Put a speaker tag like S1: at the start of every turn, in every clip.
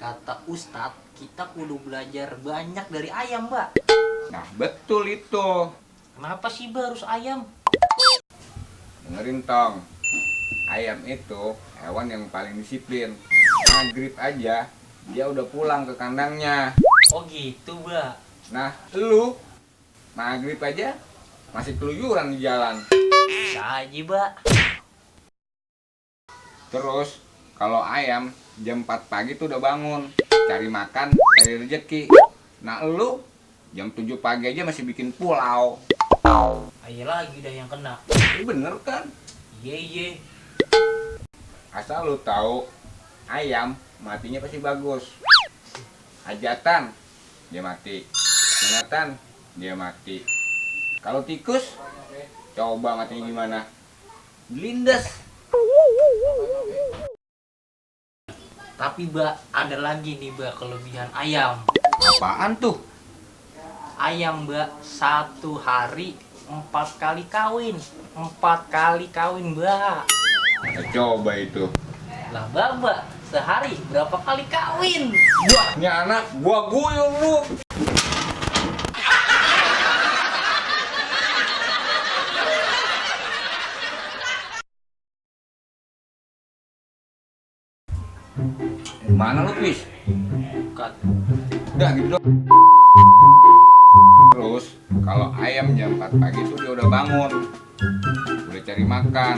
S1: kata Ustadz, kita kudu belajar banyak dari ayam, Mbak.
S2: Nah, betul itu.
S1: Kenapa sih, Mbak, harus ayam?
S2: Dengerin Tong, ayam itu hewan yang paling disiplin. Maghrib aja dia udah pulang ke kandangnya.
S1: Oh gitu, Mbak.
S2: Nah, lu maghrib aja masih keluyuran di jalan.
S1: Bisa aja, Mbak.
S2: Terus kalau ayam jam 4 pagi tuh udah bangun, cari makan, cari rezeki. Nah, lu jam 7 pagi aja masih bikin pulau.
S1: Ayo lagi dah yang kena.
S2: Ini bener kan?
S1: Iya.
S2: Asal lu tahu, ayam matinya pasti bagus. Hajatan dia mati, sunatan dia mati. Kalau tikus, coba matinya gimana? Blindes.
S1: Tapi, Mbak, ada lagi nih, Mbak, kelebihan ayam.
S2: Apaan tuh?
S1: Ayam, Mbak, satu hari 4 kali kawin. 4 kali kawin, Mbak.
S2: Coba itu.
S1: Lah, Mbak, sehari berapa kali kawin?
S2: Wah, ini anak gua guyur lu. Mana lu, Pis?
S1: Bukan.
S2: Udah gitu dong. Terus kalau ayam jam 4 pagi itu dia udah bangun, udah cari makan.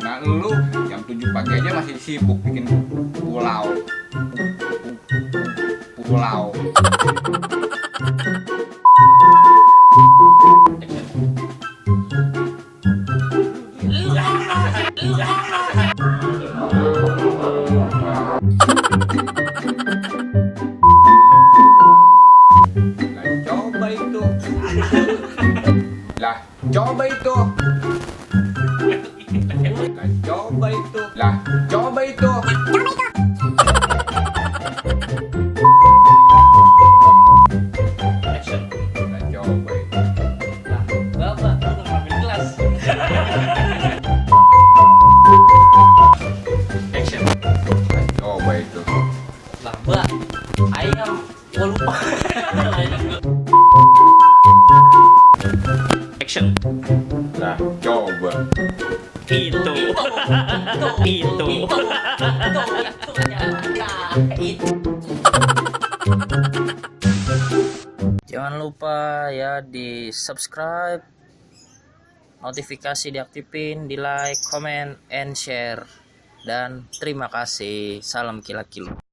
S2: Nah, lu jam 7 pagi aja masih sibuk bikin pulau. Lah, coba itu. Lah, coba itu. Lah, coba itu.
S1: Action.
S2: Lah, coba itu.
S1: Lah, Bapak, lu ngambil gelas. Action.
S2: Lah, coba itu.
S1: Lah, Mbak, ayam. Gua lupa. Action.
S2: Lah, coba.
S1: Itu. Jangan lupa ya di subscribe, notifikasi diaktifin, di like, comment, and share. Dan terima kasih. Salam kila-kilo.